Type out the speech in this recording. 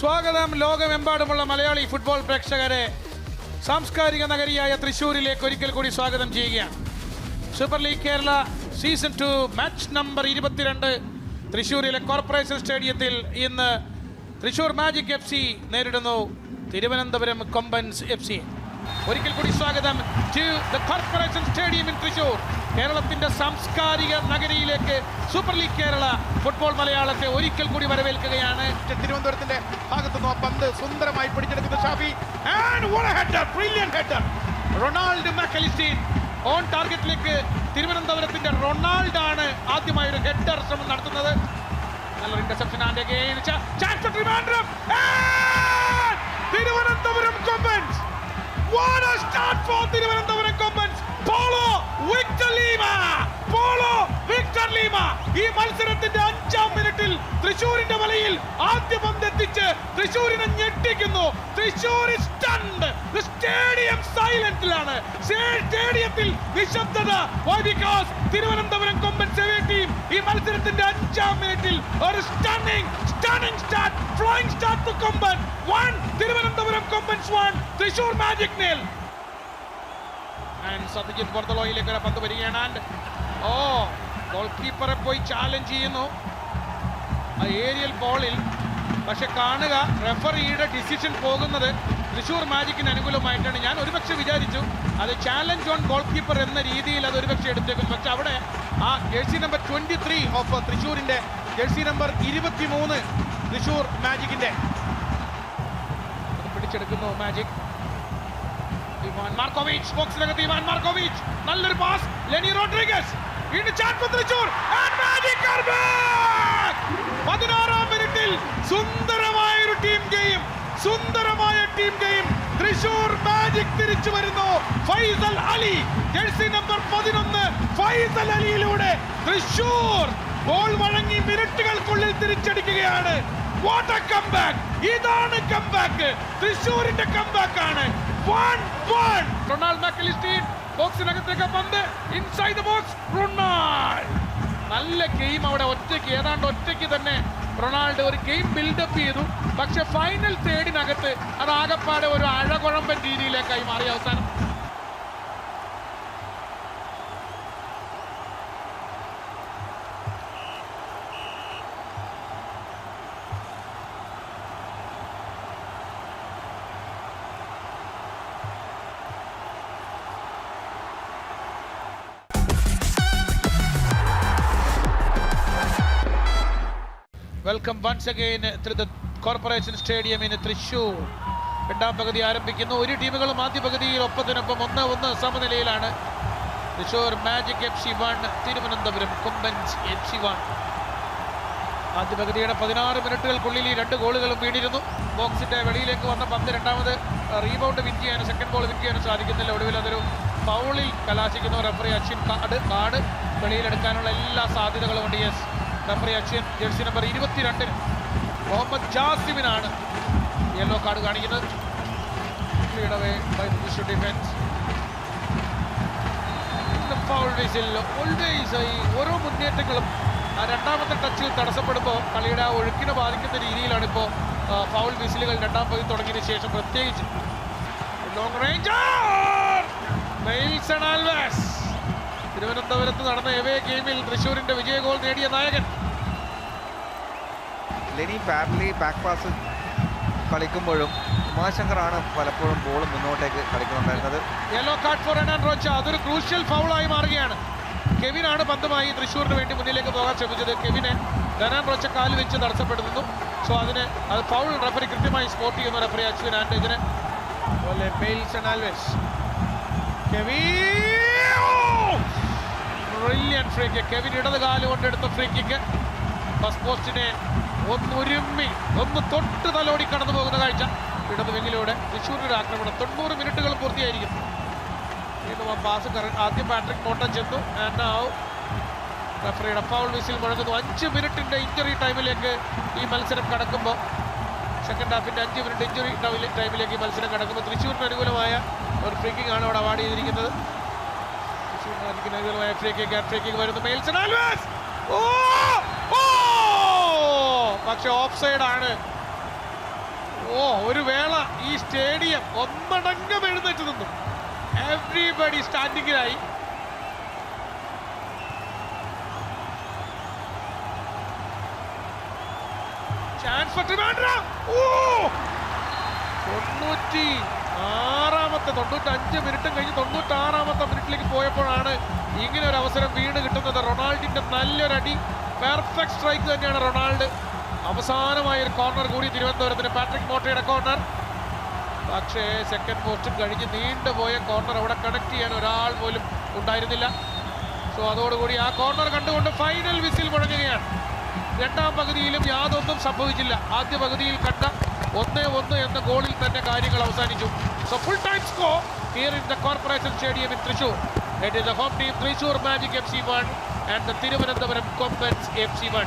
സ്വാഗതം ലോകമെമ്പാടുമുള്ള മലയാളി ഫുട്ബോൾ പ്രേക്ഷകരെ സാംസ്കാരിക നഗരിയായ തൃശ്ശൂരിലേക്ക് ഒരിക്കൽ കൂടി സ്വാഗതം ചെയ്യുകയാണ്. Super league Kerala season 2 match number 22 തൃശ്ശൂരിലെ കോർപ്പറേഷൻ സ്റ്റേഡിയത്തിൽ ഇന്ന് തൃശ്ശൂർ മാജിക് FC നേരിടുന്നു തിരുവനന്തപുരം കൊമ്പൻസ് FC. ഒരിക്കൽ കൂടി സ്വാഗതം to the corporation stadium in Thrissur. കേരളത്തിന്റെ സാംസ്കാരിക നഗരിയിലേക്ക് സൂപ്പർ ലീഗ് കേരള ഫുട്ബോൾ മലയാളത്തെ ഒരിക്കൽ കൂടി വരവേൽക്കുകയാണ്. തിരുവനന്തപുരത്തിന്റെ ഭാഗത്തുനിന്ന് ആ പന്ത് സുന്ദരമായി പിടിച്ചെടുക്കുന്ന Shafi. And what a header, brilliant header. Ronald McAllisteen on ടാർഗറ്റിലേക്ക് തിരുവനന്തപുരത്തിന്റെ റൊണാൾഡ് ആണ് ആദ്യമായി ഒരു ഹെഡർ ശ്രമം നടത്തുന്നത്. നല്ലൊരു interception and again chance for Trivandrum. Thiruvananthapuram Kombans. What a start for Thiruvananthapuram Kombans. Paulo Victor Lima ഈ മത്സരത്തിന്റെ 5ാം മിനിറ്റിൽ തൃശ്ശൂരിന്റെ വലയിൽ ആദ്യ പന്ത് എത്തിച്ച് തൃശ്ശൂരിനെ ഞെട്ടിക്കുന്നു. തൃശ്ശൂർ സ്റ്റണ്ട്. സ്റ്റേഡിയം സൈലന്റിലാണ്. സ്റ്റേഡിയത്തിൽ നിശബ്ദത. Why? Because Thiruvananthapuram Kombans away team ഈ മത്സരത്തിന്റെ 5ാം മിനിറ്റിൽ ഒരു stunning start, flying start to കൊമ്പൻ. 1 തിരുവനന്തപുരം കൊമ്പൻസ് 1 തൃശ്ശൂർ മാജിക് 0. ആൻഡ് സത്യജിത്ത് ബോർദലോയിലേക്ക് പന്ത് വരികയാണ്. ആൻഡ് ഗോൾ കീപ്പറെ പോയി ചാലഞ്ച് ചെയ്യുന്നു ആ ഏരിയൽ ബോളിൽ. പക്ഷെ കാണുക, റെഫറിയുടെ ഡിസിഷൻ പോകുന്നത് തൃശ്ശൂർ മാജിക്കിന് അനുകൂലമായിട്ടാണ്. ഞാൻ ഒരുപക്ഷെ വിചാരിച്ചു അത് ചാലഞ്ച് ഓൺ ഗോൾ കീപ്പർ എന്ന രീതിയിൽ അത് ഒരുപക്ഷെ എടുത്തേക്കും. പക്ഷെ അവിടെ ആ ജേഴ്സി നമ്പർ 23 ഓഫ് തൃശ്ശൂരിന്റെ ജേഴ്സി നമ്പർ 23 തൃശ്ശൂർ മാജിക്കിന്റെ പിടിച്ചെടുക്കുന്നു മാജിക്. ഇവാൻ മാർക്കോവിച്ച് ബോക്സിനകത്ത്. ഇവാൻ മാർക്കോവിച്ച് നല്ലൊരു പാസ്. Leni Rodriguez. വീണ്ടും ചാൻസ് തൃശ്ശൂർ. 16ാം മിനിറ്റിൽ സുന്ദരമായ ടീം ഗെയിം. തൃശ്ശൂർ മാജിക് തിരിച്ചു വരുന്നു. ഫൈസൽ അലി ജേഴ്സി നമ്പർ 11 ഫൈസൽ അലിയിലൂടെ തൃശ്ശൂർ ഗോൾ വഴങ്ങി മിനിറ്റുകൾക്കുള്ളിൽ തിരിച്ചടിക്കുകയാണ്. What a comeback! ഇതാണ് കംബാക്ക്. തൃശ്ശൂരിന്റെ കംബാക്ക് ആണ്. 1-1. റൊണാൾഡ് മാക്കലിസ്റ്റീൻ ബോക്സിനകത്തേക്ക് പന്ത്. Inside the box Ronald. നല്ല ഗെയിം അവിടെ ഏതാണ്ട് ഒറ്റയ്ക്ക് തന്നെ റൊണാൾഡ് ഒരു ഗെയിം ബിൽഡപ്പ് ചെയ്തു. പക്ഷെ ഫൈനൽ തേർഡിനകത്ത് അത് ആകപ്പാടെ ഒരു അഴകുഴമ്പൻ രീതിയിലേക്കായി മാറി അവസാനം. Welcome once again to the corporation stadium in Thrissur. രണ്ടാം പകുതി ആരംഭിക്കുന്നു. ഒരു ടീമുകളും ആദ്യ പകുതിയിൽ ഒപ്പത്തിനൊപ്പം 1-1 സമനിലയിലാണ്. Thrissur magic FC 1 Thiruvananthapuram Kombans FC 1. ആദ്യ പകുതിയുടെ 16 മിനിറ്റുകൾക്കുള്ളിൽ ഈ 2 ഗോളുകളും വീണിരുന്നു. ബോക്സിന്റെ വെളിയിലേക്ക് വന്ന പന്ത് രണ്ടാമത് റീബൗണ്ട് വിൻ ചെയ്യാനും സെക്കൻഡ് ബോൾ വിൻ ചെയ്യാനും സാധിക്കുന്നില്ല. ഒടുവിൽ അതൊരു ഫൗളിൽ കലാശിക്കുന്നു. റഫറി അശ്വിൻ കാർഡ് വെളിയിലെടുക്കാനുള്ള എല്ലാ സാധ്യതകളും ഉണ്ട്. Yes, referee Ashwin jersey number 22 Muhammad ജാസിമിനാണ് യെല്ലോ കാർഡ് കാണിക്കുന്നത്. ഓരോ മുന്നേറ്റങ്ങളും ആ രണ്ടാമത്തെ ടച്ചിൽ തടസ്സപ്പെടുമ്പോൾ കളിയുടെ ആ ഒഴുക്കിനെ ബാധിക്കുന്ന രീതിയിലാണ് ഇപ്പോൾ ഫൗൾ വിസിലുകൾ രണ്ടാം പകുതി തുടങ്ങിയതിനു ശേഷം പ്രത്യേകിച്ച്. Long ranger Neilson Alves. തിരുവനന്തപുരത്ത് നടന്ന എവേ ഗെയിമിൽ തൃശ്ശൂരിന്റെ വിജയ ഗോൾ നേടിയ നായകൻ. ലെനി പാരലി ബാക്ക് പാസ് കളിക്കുമ്പോഴും ഉമാശങ്കറാണ് പലപ്പോഴും ബോൾ മുന്നോട്ടേക്ക് കളിക്കുന്നുണ്ടായിരുന്നത്. Yellow card for Hernan Rocha. അതൊരു ക്രൂഷ്യൽ ഫൗളായി മാറുകയാണ്. കെവിനാണ് പന്തുമായി തൃശ്ശൂരിന് വേണ്ടി മുന്നിലേക്ക് പോകാൻ ശ്രമിച്ചത്. കെവിനെ ഹെർനാൻ റോച്ച കാല് വെച്ച് തടസ്സപ്പെടുത്തുന്നു. സോ അത് ഫൗൾ റഫറി കൃത്യമായി സ്പോട്ട് ചെയ്യുന്നു റഫറി അശ്വിൻ. ആൻഡ് ഇതിന് Neilson Alves. Brilliant free kick. Kevin ഇടത് കാല് കൊണ്ടെടുത്ത ഫ്രീ കിക്ക് ഫസ്റ്റ് പോസ്റ്റിനെ ഒന്ന് തൊട്ട് തലോടി കടന്നു പോകുന്ന കാഴ്ച ഇടത് വിങ്ങിലൂടെ. തൃശ്ശൂരിന്റെ ആക്രമണം 90 മിനിറ്റുകൾ പൂർത്തിയായിരിക്കും. വീണ്ടും ആ പാസ് ആദ്യം പാട്രിക് മോട്ടൻ ചെന്നു. റഫറിയുടെ ഫൗൾ വിസിൽ മുഴങ്ങുന്നു. 5 മിനിറ്റിന്റെ ഇഞ്ചുറി ടൈമിലേക്ക് ഈ മത്സരം കടക്കുമ്പോൾ, സെക്കൻഡ് ഹാഫിന്റെ 5 മിനിറ്റ് ഇഞ്ചുറി ടൈമിലേക്ക് ഈ മത്സരം കടക്കുമ്പോൾ തൃശ്ശൂരിന് അനുകൂലമായ ഒരു ഫ്രീ കിക്ക് ആണ് അവിടെ അവാർഡ് ചെയ്തിരിക്കുന്നത്. തൃശ്ശൂരിന് അനുകൂലമായ ഫ്രീ കിക്ക് വരുന്നു. നെയിൽസൺ ആൽവാസ്. പക്ഷെ ഓഫ് സൈഡ് ആണ്. ഓ, ഒരു വേള ഈ സ്റ്റേഡിയം ഒന്നടങ്കം എഴുന്നേറ്റ് നിന്നു. എവ്രിബഡി സ്റ്റാൻഡിങ്ങിലായി. Chance for Trivandrum. ഓ, 95 മിനിറ്റും കഴിഞ്ഞ് 96 മിനിറ്റിലേക്ക് പോയപ്പോഴാണ് ഇങ്ങനെ ഒരു അവസരം വീണ് കിട്ടുന്നത്. റൊണാൾഡിന്റെ നല്ലൊരടി, പെർഫെക്റ്റ് സ്ട്രൈക്ക് തന്നെയാണ് റൊണാൾഡ്. അവസാനമായ ഒരു കോർണർ കൂടി തിരുവനന്തപുരത്തിന്, പാട്രിക് മോട്ടയുടെ കോർണർ. പക്ഷേ സെക്കൻഡ് പോസ്റ്റും കഴിഞ്ഞ് നീണ്ടുപോയ കോർണർ അവിടെ കണക്ട് ചെയ്യാൻ ഒരാൾ പോലും ഉണ്ടായിരുന്നില്ല. സോ അതോടുകൂടി ആ കോർണർ കണ്ടുകൊണ്ട് ഫൈനൽ വിസിൽ മുഴങ്ങുകയാണ്. രണ്ടാം പകുതിയിലും യാതൊന്നും സംഭവിച്ചില്ല. ആദ്യ പകുതിയിൽ കണ്ട 1-1 എന്ന ഗോളിൽ തന്നെ കാര്യങ്ങൾ അവസാനിച്ചു. So full time score here in the corporation stadium in Thrissur. It is the home team Thrissur Magic FC 1 and the Thiruvananthapuram Kompans FC 1.